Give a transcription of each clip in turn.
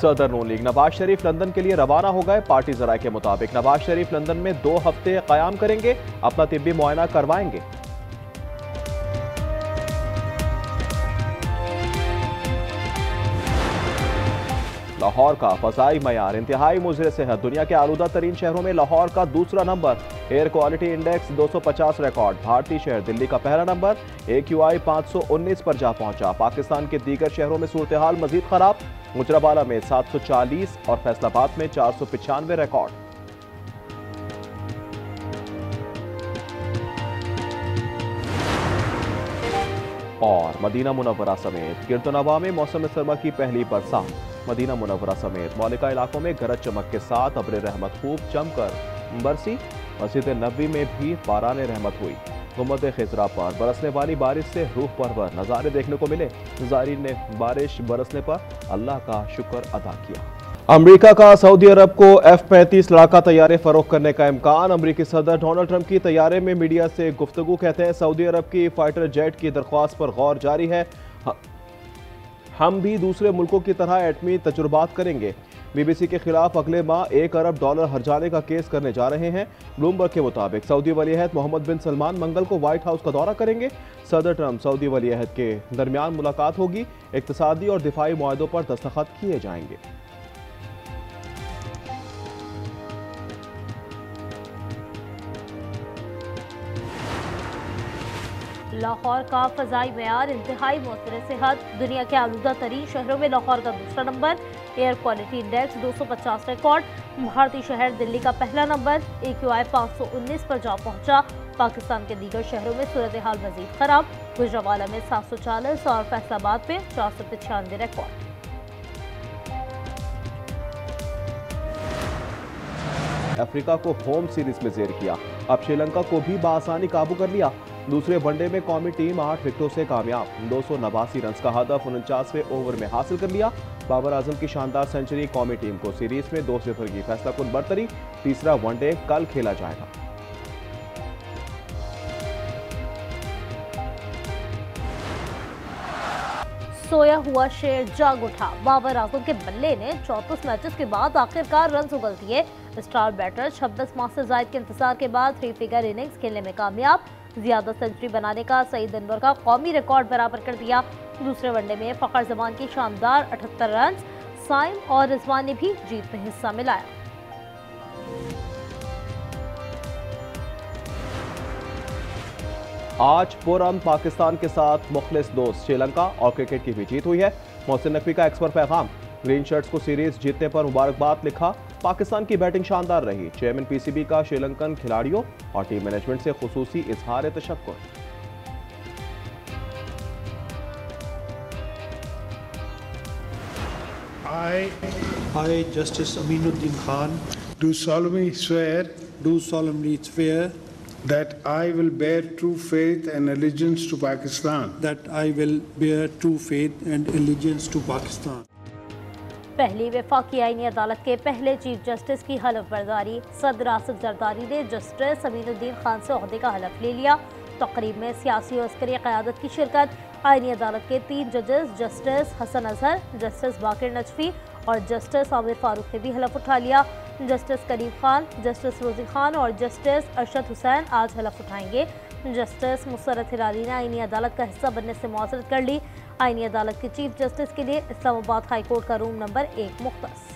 सदर नून league Nawaz Sharif London के लिए रवाना हो गए। पार्टी जराये के मुताबिक नवाज शरीफ लंदन में 2 हफ्ते कयाम करेंगे, अपना तिब्बी मुआयना करवाएंगे। लाहौर का फजाई मयार इंतहाई मुज़र सेहत, दुनिया के आलूदा तरीन शहरों में लाहौर का दूसरा number. Air quality index 250 record. भारतीय शहर दिल्ली का पहला नंबर। AQI 519 पर जा पहुंचा। पाकिस्तान के दीगर शहरों में सूरत हाल मजीद खराब। मुजराबाला में 740 और फैसलाबाद में 495 रिकॉर्ड। और मदीना मुनव्वरा समेत गिरदोनवा में मौसम सरमा की पहली बरसात। मदीना मुनव्वरा समेत मौलिका इलाकों में गरज चमक के साथ अब्र रहमत खूब जमकर बरसी। मस्जिद नबी में भी बारान रहमत हुई। गुम्बद खिजरा पर बरसने वाली बारिश से रूह परवर नज़ारे देखने को मिले। ज़ायरीन ने बारिश बरसने पर अल्लाह का शुक्र अदा किया। अमरीका का सऊदी अरब को F-35 लड़ाका तैयारे फरोख्त करने का इम्कान। अमरीकी सदर डोनाल्ड ट्रंप की तैयारे में मीडिया से गुफ्तगू। कहते हैं सऊदी अरब की फाइटर जेट की दरख्वास्त पर गौर जारी है। हम भी दूसरे मुल्कों की तरह एटमी तजुर्बात करेंगे। BBC के खिलाफ अगले माह $1 अरब हर्जाने का केस करने जा रहे हैं। ब्लूमबर्ग के मुताबिक सऊदी वलीअहद मोहम्मद बिन सलमान मंगल को व्हाइट हाउस का दौरा करेंगे। सदर ट्रंप सऊदी वलीअहद के दरमियान मुलाकात होगी। इक्तिसादी और दिफाई मुआहदों पर दस्तखत किए जाएंगे। लाहौर का फजाई मयार इंतहाई मौसर सेहत, दुनिया के आलूदा तरीन शहरों में लाहौर का दूसरा number. Air quality index 250 record. भारतीय शहर दिल्ली का पहला नंबर। AQI 519 पर जा पहुंचा। पाकिस्तान के दीगर शहरों में सूरत हाल मजीद खराब। गुजरावाला में 740 और फैसलाबाद में 495 रिकॉर्ड। अफ्रीका को होम सीरीज में जेर किया। अब श्रीलंका को भी बासानी काबू कर लिया। दूसरे वनडे में कौमी टीम 8 विकेटों से कामयाब। 289 रन का हदफ 49वें ओवर में हासिल कर लिया। बाबर आजम की शानदार सेंचुरी कौमी टीम को सीरीज में 2-0 की फैसलाकुन बरतरी। तीसरा वनडे कल खेला जाएगा। सोया हुआ शेर जाग उठा। बाबर आजम के बल्ले ने 34 मैचेस के बाद आखिरकार रन उगल दिए। स्टार बैटर 26 माह से जायद के इंतजार के बाद 3 फिगर इनिंग्स खेलने में कामयाब। ज्यादा सेंचुरी बनाने का सईद अनवर का कौमी रिकॉर्ड बराबर कर दिया। दूसरे वनडे में फखर जमान की शानदार 78 रन। साइम और रिजवान ने भी जीत में हिस्सा मिलाया। आज पुरअमन पाकिस्तान के साथ मुखलिस दोस्त श्रीलंका और क्रिकेट की भी जीत हुई है। मोहसिन नकवी का एक्सपर्ट पैगाम। ग्रीन शर्ट्स को सीरीज जीतने पर मुबारकबाद लिखा। पाकिस्तान की बैटिंग शानदार रही। चेयरमैन PCB का श्रीलंकन खिलाड़ियों और टीम मैनेजमेंट से खुसूसी इजहार तशक्कुर। I, Justice Aminuddin Khan, do solemnly swear that I will bear true faith and allegiance to Pakistan. that I will bear true faith and allegiance to Pakistan. पहली वफाकी आईनी अदालत के पहले चीफ जस्टिस की हलफ बर्दारी। सदर आसिफ जरदारी ने जस्टिस अमीनुद्दीन खान से ओहदे का हलफ ले लिया। तकरीब में सियासी और अस्करी क़यादत की शिरकत। आईनी अदालत के 3 जजेस जस्टिस हसन अजहर, जस्टिस बाकिर नजफी और जस्टिस आमिर फारूक ने भी हलफ उठा लिया। जस्टिस करीम खान, जस्टिस रोजी खान और जस्टिस अरशद हुसैन आज हलफ उठाएंगे। जस्टिस मुसर्रत हिलाली ने आईनी अदालत का हिस्सा बनने से मुआज़रत कर ली। आईनी अदालत के चीफ जस्टिस के लिए इस्लामाबाद हाई कोर्ट का रूम नंबर 1 मुख्तस।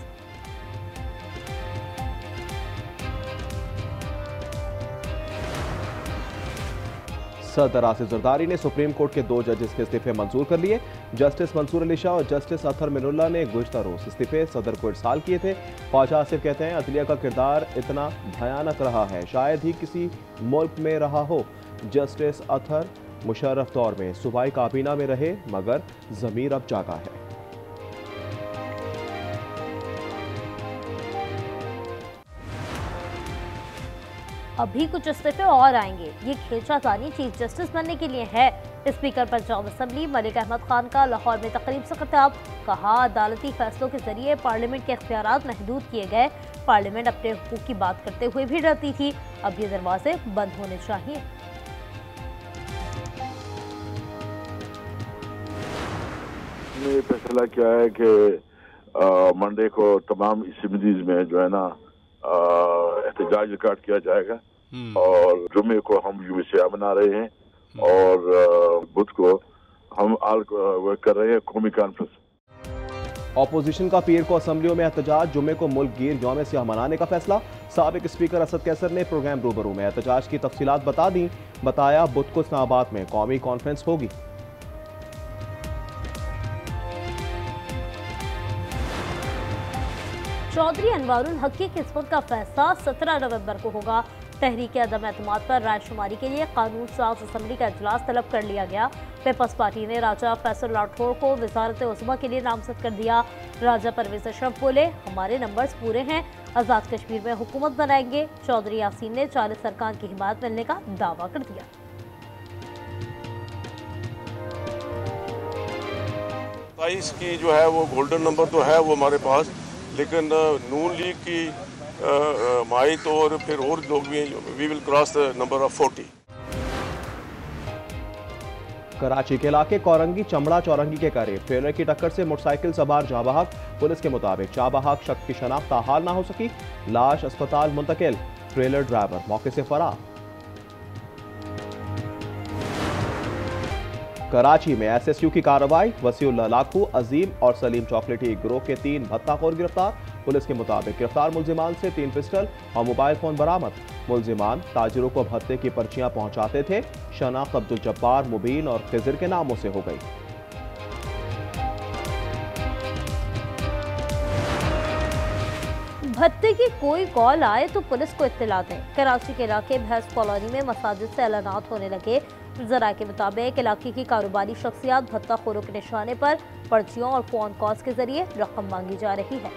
सदर आसिफ जरदारी ने सुप्रीम कोर्ट के 2 जजेस के इस्तीफे मंजूर कर लिए। जस्टिस मंसूर अली शाह और जस्टिस अतहर मिनुल्लाह ने गुज़श्ता रोज इस्तीफे सदर को इरसाल किए थे। ख्वाजा आसिफ कहते हैं अदलिया का किरदार इतना भयानक रहा है शायद ही किसी मुल्क में रहा हो। जस्टिस अतहर मुशर्रफ दौर में सूबाई काबीना में रहे मगर ज़मीर अब जागा है। अभी कुछ इस्तीफे और आएंगे। ये खींचातानी चीफ जस्टिस बनने के लिए है। स्पीकर पंजाब असम्बली मलिक अहमद खान का लाहौर में तकरीब से खिताब। कहा अदालती फैसलों के जरिए पार्लियामेंट के इख्तियारात महदूद किए गए। पार्लियामेंट अपने हुकूक की बात करते हुए भी डरती थी। अब ये दरवाजे बंद होने चाहिए। ने फैसला किया है कि मंडे को तमाम असम्बलीज में जो है ना एहतजाज रिकॉर्ड किया जाएगा और जुमे को हम यूएसए मना रहे हैं और बुध को हम कर रहे हैं कौमी कॉन्फ्रेंस। ऑपोजिशन का पीर को असम्बलियों में एहतजाज, जुमे को मुल्क गिर यौम सियाह मनाने का फैसला। साबिक स्पीकर असद कैसर ने प्रोग्राम रूबरू में एहतजाज की तफसीलात बता दी। बताया बुध को इस्लामाबाद में कौमी कॉन्फ्रेंस होगी। चौधरी अनवारुल हक की किस्मत का फैसला 17 नवंबर को होगा। तहरीक अदम एतमाद पर रायशुमारी के लिए कानून साज असम्बली का इजलास तलब कर लिया गया। पीपल्स पार्टी ने राजा फैसल राठौर को वजारत उज़्मा के लिए नामजद कर दिया। राजा परवेज अशरफ बोले, हमारे नंबर्स पूरे हैं, आज़ाद कश्मीर में हुकूमत बनाएंगे। चौधरी यासीन ने 40 अरकान की हिमायत मिलने का दावा कर दिया। 27 की जो है वो गोल्डन नंबर तो है वो हमारे पास, लेकिन नून लीग की माइत और फिर और लोग भी we will cross the number of 40। Karachi के इलाके कोरंगी चमड़ा चौरंगी के करीब ट्रेलर की टक्कर से मोटरसाइकिल सवार जाबहक। पुलिस के मुताबिक जाबहक शख्स की शनाख्त ताहाल ना हो सकी। लाश अस्पताल मुंतकिल। ट्रेलर ड्राइवर मौके से फरार। कराची में एसएसयू की कार्रवाई। वसीउल्लाह लाखू, अजीम और सलीम चॉकलेटी गिरोह के 3 भत्ताखोर गिरफ्तार। पुलिस के मुताबिक गिरफ्तार मुलजिमान से 3 पिस्टल और मोबाइल फोन बरामद। मुलजिमान ताजिरों को भत्ते की पर्चियां पहुंचाते थे। शनाख्त अब्दुल जब्बार, मुबीन और खिजर के नामों से हो गई। भत्ते की कोई कॉल आए तो पुलिस को इत्तला दें। कराची के इलाके भैंस कॉलोनी में मसाजिद से ऐलानात होने लगे। जरा के मुताबिक इलाके की कारोबारी शख्सियात भत्ताखोरों के निशाने पर पर्चियों और फोन कॉल्स के जरिए रकम मांगी जा रही है।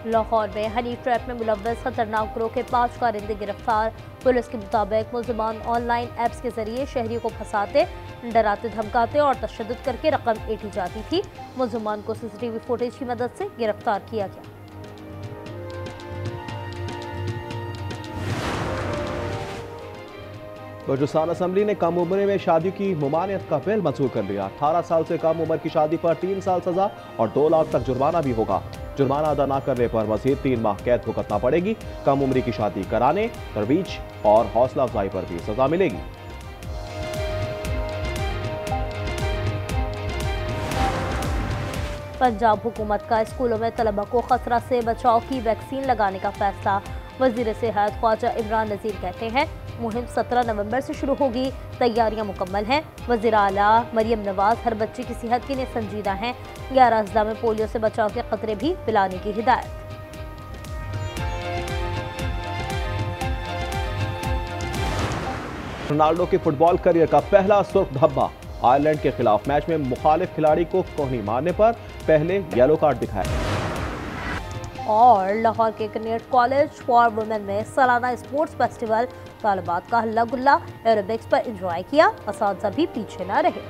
लाहौर में हनी ट्रैप में मुलव्वस खतरनाक गिरोह के 5 कारिंदे गिरफ्तार। पुलिस के मुताबिक मुलजिमान ऑनलाइन ऐप्स के जरिए शहरियों को फंसाते, डराते धमकाते और तशद्दुद करके रकम ऐंठी जाती थी। मुलजिमान को सीसीटीवी फुटेज की मदद से गिरफ्तार किया गया। बलूचिस्तान असम्बली ने कम उम्र में शादी की मुमानियत का बिल मंजूर कर लिया। 18 साल से कम उम्र की शादी पर 3 साल सजा और 2 लाख तक जुर्माना भी होगा। जुर्माना अदा न करने पर मजीद 3 माह कैद भुगतना पड़ेगी। कम उम्री की शादी कराने, तरवीज और हौसला अफजाई पर भी सजा मिलेगी। पंजाब हुकूमत का स्कूलों में तलबा को खतरा से बचाव की वैक्सीन लगाने का फैसला। वजीर सेहत ख्वाजा इमरान नज़ीर कहते हैं, मुहिम 17 नवंबर से शुरू होगी। तैयारियां मुकम्मल हैं। वज़ीर आला मरियम नवाज हर बच्चे की सेहत के लिए संजीदा हैं। 11 अजला में पोलियो से बचाव के खतरे भी पिलाने की हिदायत। रोनाल्डो के फुटबॉल करियर का पहला सुर्ख धब्बा। आयरलैंड के खिलाफ मैच में मुखालिफ खिलाड़ी को कोहनी मारने पर पहले येलो कार्ड दिखाया। और लाहौर के कनेट कॉलेज फॉर वुमेन में सालाना स्पोर्ट्स फेस्टिवल, तालिबात का हल्ला गुल्ला, एरोबिक्स पर एंजॉय किया। असातिज़ा भी पीछे न रहे।